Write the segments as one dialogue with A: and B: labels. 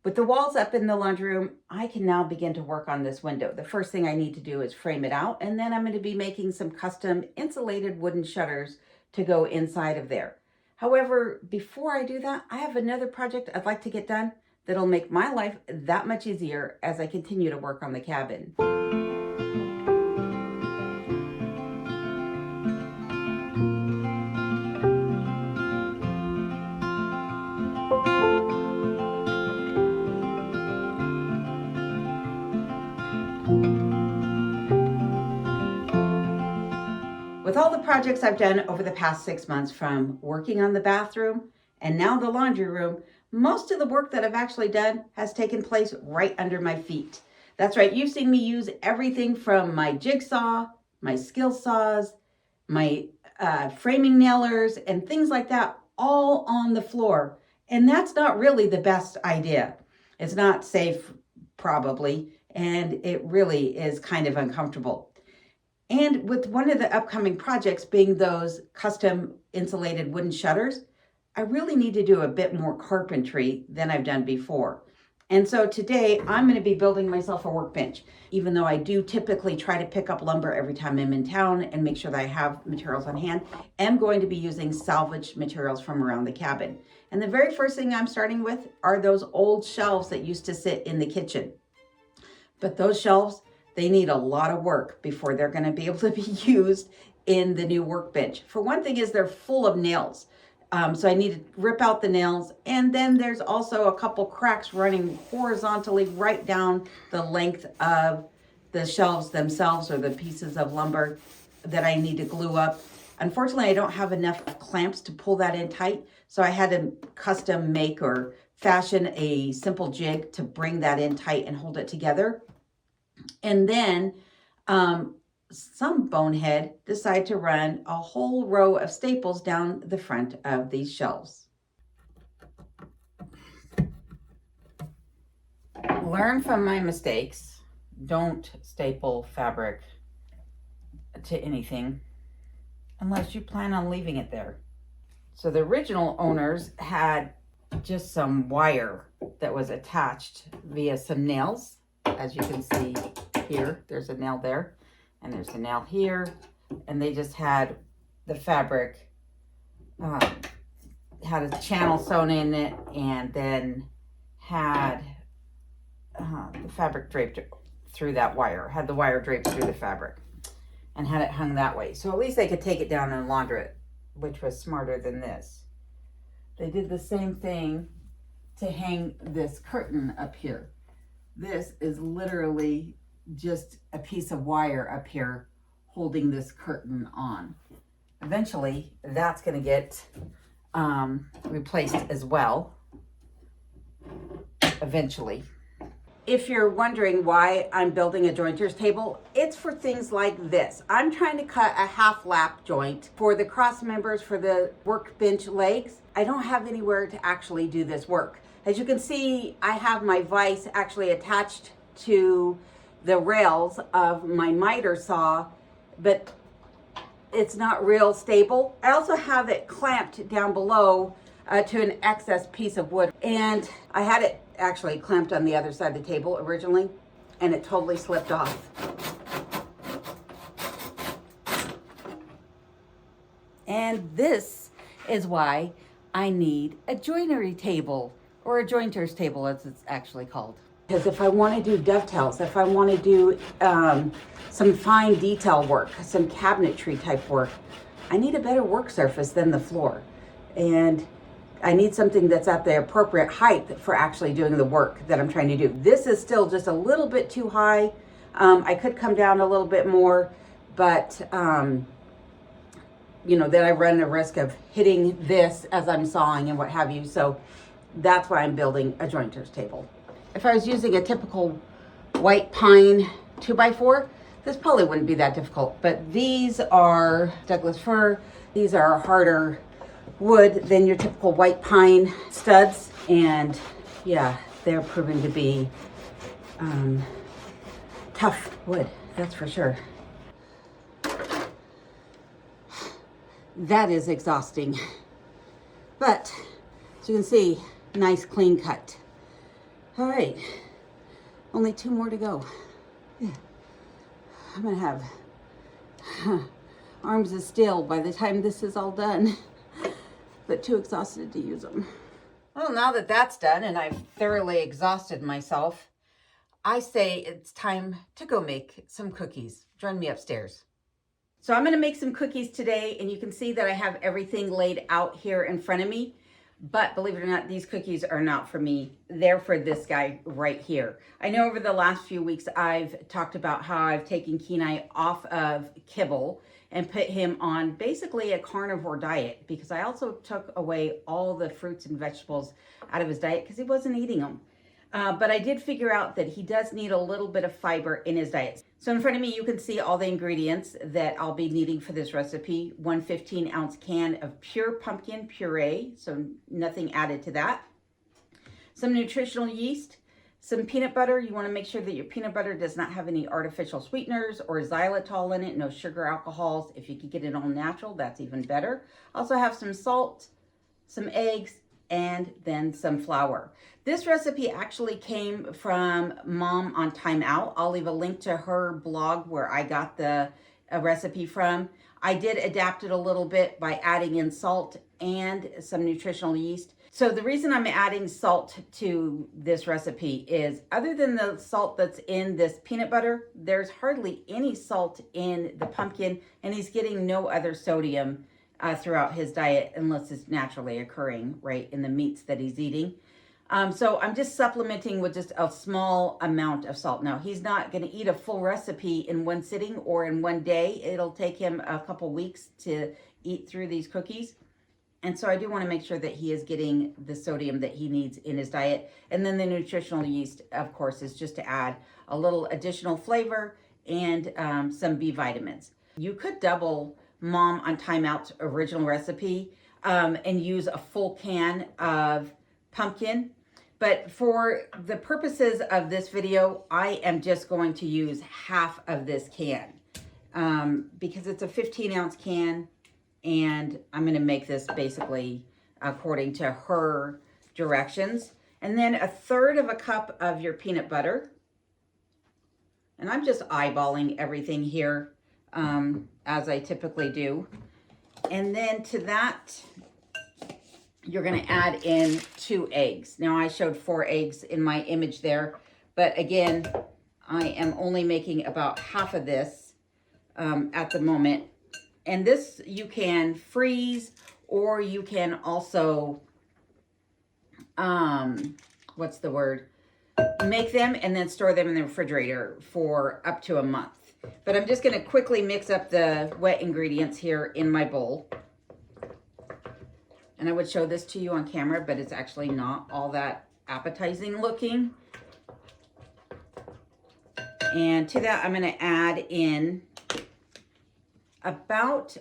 A: With the walls up in the laundry room, I can now begin to work on this window. The first thing I need to do is frame it out, and then I'm going to be making some custom insulated wooden shutters to go inside of there. However, before I do that, I have another project I'd like to get done that'll make my life that much easier as I continue to work on the cabin. With all the projects I've done over the past 6 months, from working on the bathroom and now the laundry room, most of the work that I've actually done has taken place right under my feet. That's right, you've seen me use everything from my jigsaw, my skill saws, my framing nailers, and things like that, all on the floor. And that's not really the best idea. It's not safe, probably, and it really is kind of uncomfortable. And with one of the upcoming projects being those custom insulated wooden shutters, I really need to do a bit more carpentry than I've done before. And so today I'm going to be building myself a workbench. Even though I do typically try to pick up lumber every time I'm in town and make sure that I have materials on hand, I'm going to be using salvaged materials from around the cabin. And the very first thing I'm starting with are those old shelves that used to sit in the kitchen. But those shelves, they need a lot of work before they're going to be able to be used in the new workbench. For one thing is they're full of nails. So I need to rip out the nails. And then there's also a couple cracks running horizontally right down the length of the shelves themselves, or the pieces of lumber that I need to glue up. Unfortunately, I don't have enough clamps to pull that in tight. So I had to custom make or fashion a simple jig to bring that in tight and hold it together. And then some bonehead decided to run a whole row of staples down the front of these shelves. Learn from my mistakes. Don't staple fabric to anything unless you plan on leaving it there. So the original owners had just some wire that was attached via some nails. As you can see here, there's a nail there, and there's a nail here, and they just had the fabric, had a channel sewn in it, and then had the fabric draped through that wire, had the wire draped through the fabric, and had it hung that way. So at least they could take it down and launder it, which was smarter than this. They did the same thing to hang this curtain up here. This is literally just a piece of wire up here holding this curtain on. Eventually, that's going to get replaced as well. Eventually. If you're wondering why I'm building a jointer's table, it's for things like this. I'm trying to cut a half lap joint for the cross members for the workbench legs. I don't have anywhere to actually do this work. As you can see, I have my vise actually attached to the rails of my miter saw, but it's not real stable. I also have it clamped down below to an excess piece of wood. And I had it actually clamped on the other side of the table originally, and it totally slipped off. And this is why I need a joinery table, or a jointer's table as it's actually called. Because if I want to do dovetails, if I want to do some fine detail work, some cabinetry type work, I need a better work surface than the floor. And I need something that's at the appropriate height for actually doing the work that I'm trying to do. This is still just a little bit too high. I could come down a little bit more, but you know, then I run the risk of hitting this as I'm sawing and what have you. So that's why I'm building a jointer's table. If I was using a typical white pine 2x4, this probably wouldn't be that difficult, but these are Douglas fir. These are harder wood than your typical white pine studs. And yeah, they're proving to be tough wood, that's for sure. That is exhausting. But as you can see, nice clean cut. All right, only 2 more to go. Yeah. I'm gonna have arms of steel by the time this is all done, but too exhausted to use them. Well, now that that's done and I've thoroughly exhausted myself, I say it's time to go make some cookies. Join me upstairs. So I'm gonna make some cookies today, and you can see that I have everything laid out here in front of me. But believe it or not, these cookies are not for me. They're for this guy right here. I know over the last few weeks, I've talked about how I've taken Kenai off of kibble and put him on basically a carnivore diet, because I also took away all the fruits and vegetables out of his diet because he wasn't eating them. But I did figure out that he does need a little bit of fiber in his diet. So in front of me, you can see all the ingredients that I'll be needing for this recipe. 1 15-ounce can of pure pumpkin puree, so nothing added to that. Some nutritional yeast, some peanut butter. You want to make sure that your peanut butter does not have any artificial sweeteners or xylitol in it, no sugar alcohols. If you could get it all natural, that's even better. Also have some salt, some eggs, and then some flour. This recipe actually came from Mom on Timeout. I'll leave a link to her blog where I got the recipe from. I did adapt it a little bit by adding in salt and some nutritional yeast. So the reason I'm adding salt to this recipe is, other than the salt that's in this peanut butter, there's hardly any salt in the pumpkin, and he's getting no other sodium throughout his diet unless it's naturally occurring right in the meats that he's eating. So I'm just supplementing with just a small amount of salt. Now, he's not going to eat a full recipe in one sitting or in one day. It'll take him a couple weeks to eat through these cookies. And so I do want to make sure that he is getting the sodium that he needs in his diet. And then the nutritional yeast, of course, is just to add a little additional flavor and some B vitamins. You could double Mom on Timeout's original recipe and use a full can of pumpkin. But for the purposes of this video, I am just going to use half of this can because it's a 15-ounce can, and I'm going to make this basically according to her directions. And then 1/3 cup of your peanut butter. And I'm just eyeballing everything here as I typically do. And then to that, you're going to add in 2 eggs. Now, I showed 4 eggs in my image there, but again, I am only making about half of this at the moment. And this you can freeze, or you can also, make them and then store them in the refrigerator for up to a month. But I'm just going to quickly mix up the wet ingredients here in my bowl. And I would show this to you on camera, but it's actually not all that appetizing looking. And to that, I'm going to add in about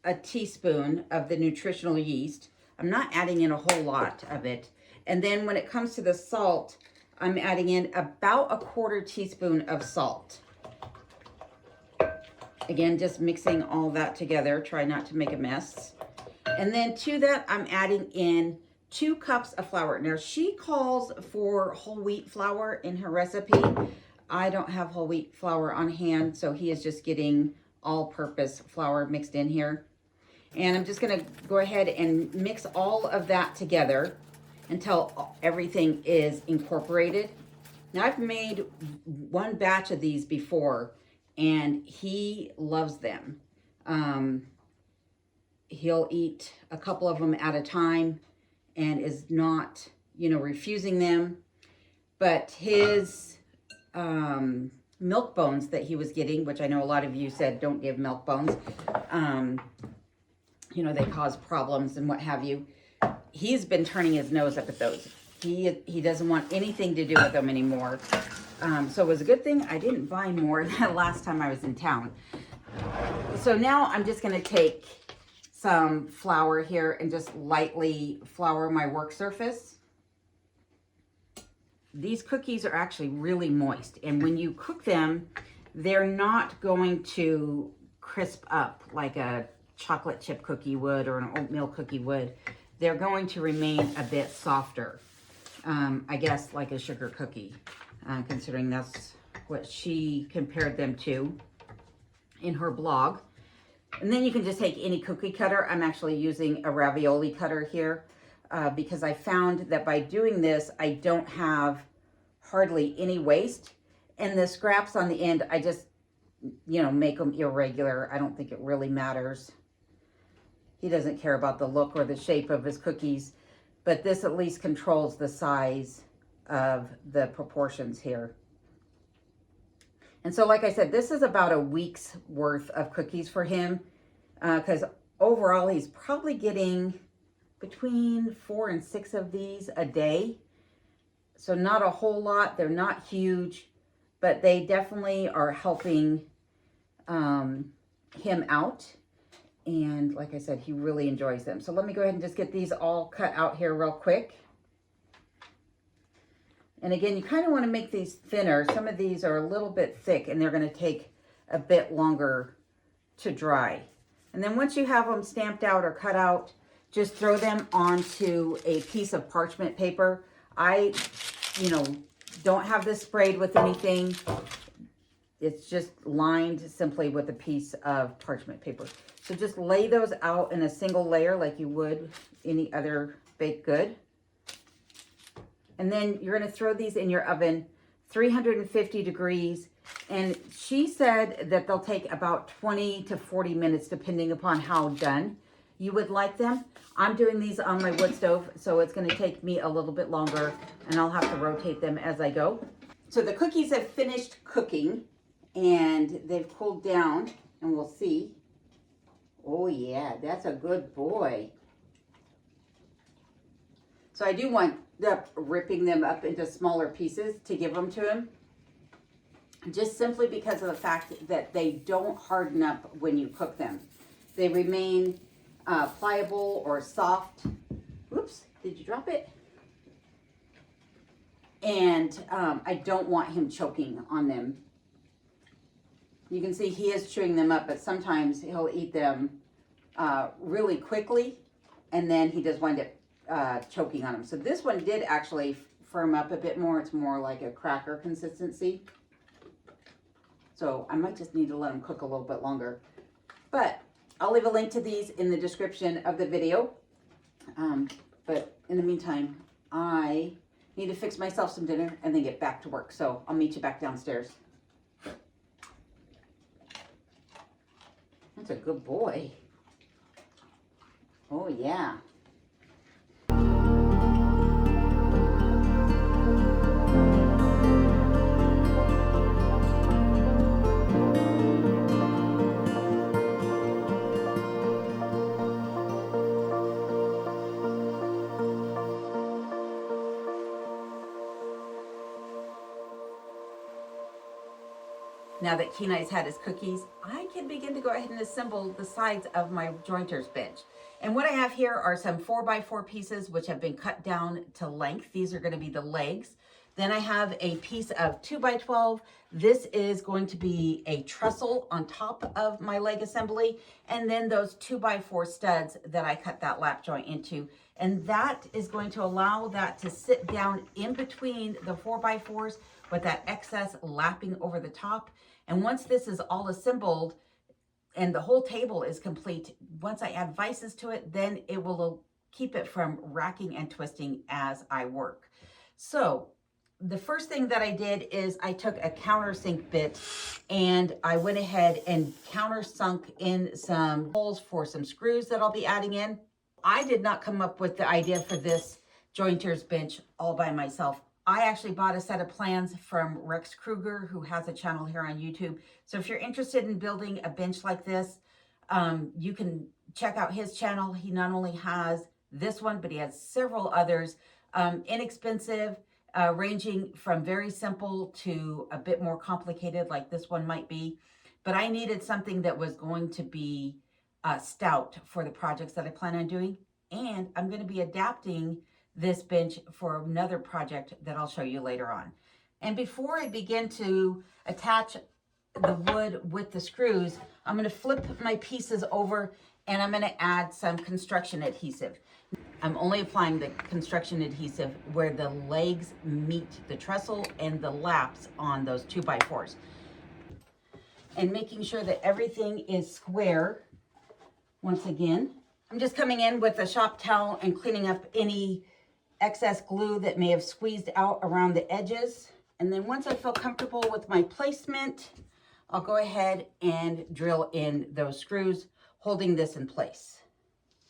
A: a teaspoon of the nutritional yeast. I'm not adding in a whole lot of it. And then when it comes to the salt, I'm adding in about 1/4 teaspoon of salt. Again, just mixing all that together. Try not to make a mess. And then to that, I'm adding in 2 cups of flour. Now, she calls for whole wheat flour in her recipe. I don't have whole wheat flour on hand, so he is just getting all-purpose flour mixed in here. And I'm just going to go ahead and mix all of that together until everything is incorporated. Now, I've made 1 batch of these before, and he loves them. He'll eat a couple of them at a time and is not, refusing them. But his milk bones that he was getting, which I know a lot of you said don't give milk bones, they cause problems and what have you. He's been turning his nose up at those. He doesn't want anything to do with them anymore. So it was a good thing I didn't buy more the last time I was in town. So now I'm just going to take some flour here and just lightly flour my work surface. These cookies are actually really moist, and when you cook them, they're not going to crisp up like a chocolate chip cookie would or an oatmeal cookie would. They're going to remain a bit softer. I guess like a sugar cookie, considering that's what she compared them to in her blog. And then you can just take any cookie cutter. I'm actually using a ravioli cutter here because I found that by doing this, I don't have hardly any waste. And the scraps on the end, I just, you know, make them irregular. I don't think it really matters. He doesn't care about the look or the shape of his cookies, but this at least controls the size of the proportions here. And so, like I said, this is about a week's worth of cookies for him because overall he's probably getting between 4 and 6 of these a day. So not a whole lot. They're not huge, but they definitely are helping him out. And like I said, he really enjoys them. So let me go ahead and just get these all cut out here real quick. And again, you kind of want to make these thinner. Some of these are a little bit thick and they're going to take a bit longer to dry. And then once you have them stamped out or cut out, just throw them onto a piece of parchment paper. I, don't have this sprayed with anything. It's just lined simply with a piece of parchment paper. So just lay those out in a single layer like you would any other baked good. And then you're going to throw these in your oven, 350 degrees. And she said that they'll take about 20 to 40 minutes, depending upon how done you would like them. I'm doing these on my wood stove, so it's going to take me a little bit longer, and I'll have to rotate them as I go. So the cookies have finished cooking, and they've cooled down, and we'll see. Oh yeah, that's a good boy. So I do wind up ripping them up into smaller pieces to give them to him, just simply because of the fact that they don't harden up when you cook them. They remain pliable or soft. Whoops, did you drop it? And I don't want him choking on them. You can see he is chewing them up, but sometimes he'll eat them really quickly, and then he does wind up choking on them. So this one did actually firm up a bit more. It's more like a cracker consistency. So I might just need to let them cook a little bit longer. But I'll leave a link to these in the description of the video. But in the meantime, I need to fix myself some dinner and then get back to work. So I'll meet you back downstairs. That's a good boy. Oh yeah. Now that Kenai's had his cookies, I can begin to go ahead and assemble the sides of my jointer's bench. And what I have here are some 4x4 pieces which have been cut down to length. These are going to be the legs. Then I have a piece of 2x12. This is going to be a trestle on top of my leg assembly. And then those 2x4 studs that I cut that lap joint into. And that is going to allow that to sit down in between the 4x4s with that excess lapping over the top. And once this is all assembled and the whole table is complete, once I add vices to it, then it will keep it from racking and twisting as I work. So the first thing that I did is I took a countersink bit and I went ahead and countersunk in some holes for some screws that I'll be adding in. I did not come up with the idea for this jointer's bench all by myself. I actually bought a set of plans from Rex Kruger, who has a channel here on YouTube. So if you're interested in building a bench like this, you can check out his channel. He not only has this one, but he has several others, inexpensive, ranging from very simple to a bit more complicated like this one might be. But I needed something that was going to be stout for the projects that I plan on doing. And I'm going to be adapting this bench for another project that I'll show you later on. And before I begin to attach the wood with the screws, I'm going to flip my pieces over and I'm going to add some construction adhesive. I'm only applying the construction adhesive where the legs meet the trestle and the laps on those 2x4s. And making sure that everything is square. Once again, I'm just coming in with a shop towel and cleaning up any excess glue that may have squeezed out around the edges. And then once I feel comfortable with my placement, I'll go ahead and drill in those screws, holding this in place.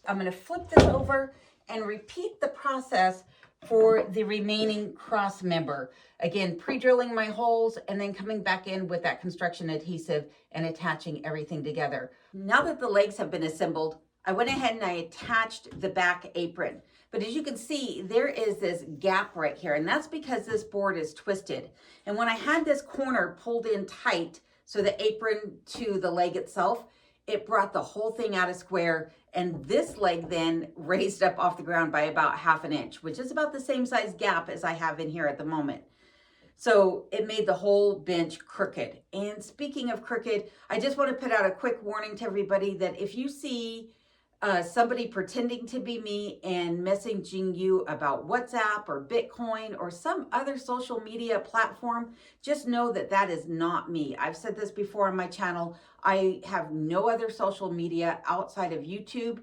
A: I'm going to flip this over and repeat the process for the remaining cross member. Again, pre-drilling my holes and then coming back in with that construction adhesive and attaching everything together. Now that the legs have been assembled, I went ahead and I attached the back apron. But as you can see, there is this gap right here, and that's because this board is twisted. And when I had this corner pulled in tight, so the apron to the leg itself, it brought the whole thing out of square, and this leg then raised up off the ground by about 1/2 inch, which is about the same size gap as I have in here at the moment. So it made the whole bench crooked. And speaking of crooked, I just want to put out a quick warning to everybody that if you see somebody pretending to be me and messaging you about WhatsApp or Bitcoin or some other social media platform, just know that that is not me. I've said this before on my channel. I have no other social media outside of YouTube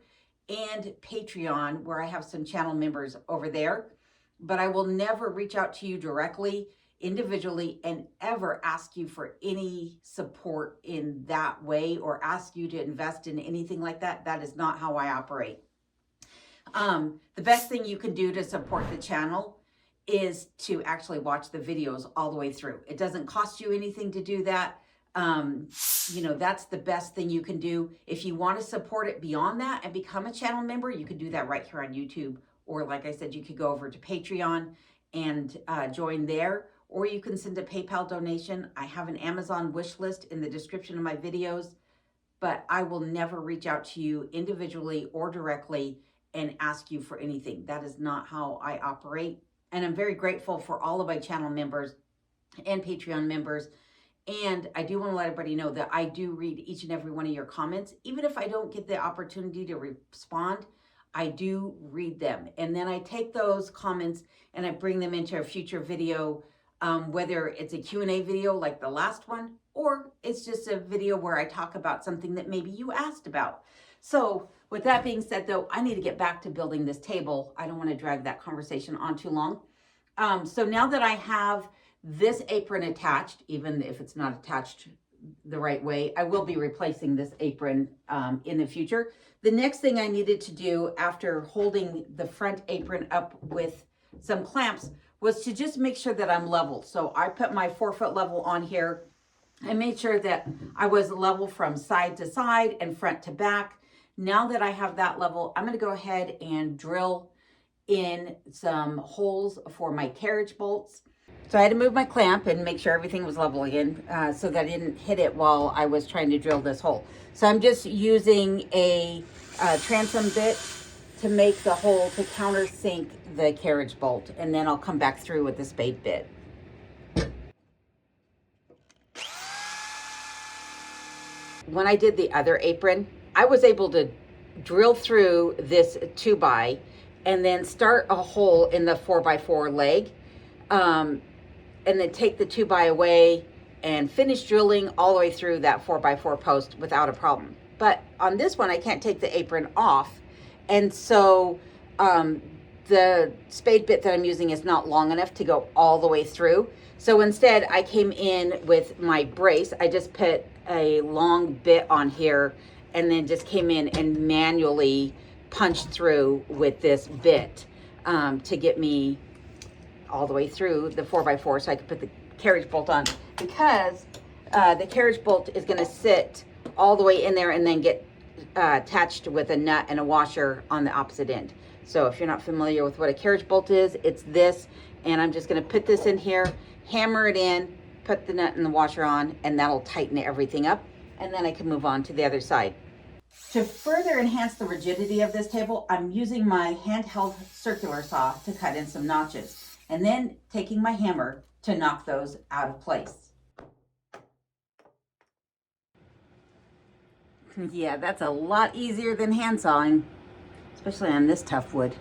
A: and Patreon, where I have some channel members over there, but I will never reach out to you directly, individually, and ever ask you for any support in that way or ask you to invest in anything like that. That is not how I operate. The best thing you can do to support the channel is to actually watch the videos all the way through. It doesn't cost you anything to do that. You know, that's the best thing you can do. If you want to support it beyond that and become a channel member, you can do that right here on YouTube. Or like I said, you could go over to Patreon and join there. Or you can send a PayPal donation. I have an Amazon wish list in the description of my videos, but I will never reach out to you individually or directly and ask you for anything. That is not how I operate. And I'm very grateful for all of my channel members and Patreon members. And I do want to let everybody know that I do read each and every one of your comments. Even if I don't get the opportunity to respond, I do read them. And then I take those comments and I bring them into a future video, whether it's a Q&A video like the last one, or it's just a video where I talk about something that maybe you asked about. So with that being said, though, I need to get back to building this table. I don't want to drag that conversation on too long. So now that I have this apron attached, even if it's not attached the right way, I will be replacing this apron in the future. The next thing I needed to do after holding the front apron up with some clamps was to just make sure that I'm level. So I put my 4-foot level on here. I made sure that I was level from side to side and front to back. Now that I have that level, I'm going to go ahead and drill in some holes for my carriage bolts. So I had to move my clamp and make sure everything was level again so that I didn't hit it while I was trying to drill this hole. So I'm just using a transom bit to make the hole to countersink the carriage bolt, and then I'll come back through with the spade bit. When I did the other apron, I was able to drill through this 2x and then start a hole in the 4x4 leg, and then take the 2x away and finish drilling all the way through that 4x4 post without a problem. But on this one, I can't take the apron off, and so the spade bit that I'm using is not long enough to go all the way through. So instead, I came in with my brace. I just put a long bit on here and then just came in and manually punched through with this bit to get me all the way through the 4x4 so I could put the carriage bolt on, because the carriage bolt is going to sit all the way in there and then get attached with a nut and a washer on the opposite end. So if you're not familiar with what a carriage bolt is, it's this, and I'm just going to put this in here, hammer it in, put the nut and the washer on, and that'll tighten everything up, and then I can move on to the other side. To further enhance the rigidity of this table, I'm using my handheld circular saw to cut in some notches, and then taking my hammer to knock those out of place. Yeah, that's a lot easier than hand sawing, especially on this tough wood.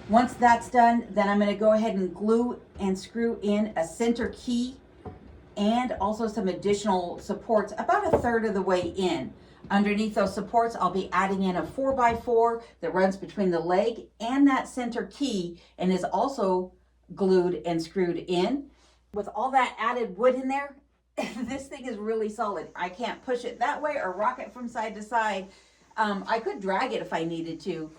A: Once that's done, then I'm going to go ahead and glue and screw in a center key and also some additional supports about 1/3 of the way in. Underneath those supports, I'll be adding in a 4x4 that runs between the leg and that center key and is also glued and screwed in. With all that added wood in there, this thing is really solid. I can't push it that way or rock it from side to side. I could drag it if I needed to,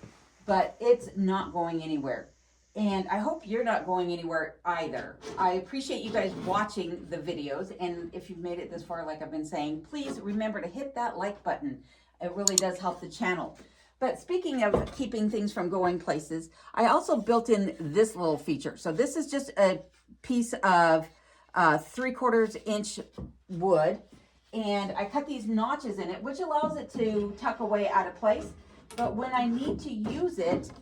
A: but it's not going anywhere. And I hope you're not going anywhere either. I appreciate you guys watching the videos. And if you've made it this far, like I've been saying, please remember to hit that like button. It really does help the channel. But speaking of keeping things from going places, I also built in this little feature. So this is just a piece of 3/4 inch wood. And I cut these notches in it, which allows it to tuck away out of place. But when I need to use it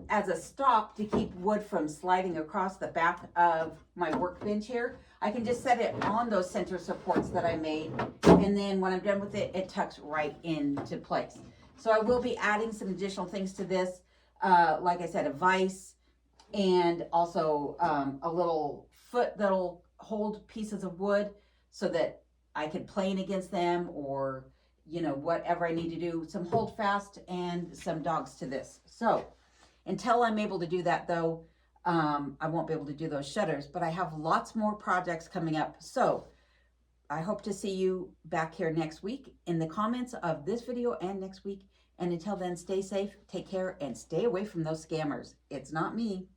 A: as a stop to keep wood from sliding across the back of my workbench here, I can just set it on those center supports that I made. And then when I'm done with it, it tucks right into place. So I will be adding some additional things to this. Like I said, a vise and also a little foot that'll hold pieces of wood so that I can plane against them, or whatever I need to do, some hold fast and some dogs to this. So until I'm able to do that though, I won't be able to do those shutters, but I have lots more projects coming up. So I hope to see you back here next week in the comments of this video and next week. And until then, stay safe, take care, and stay away from those scammers. It's not me.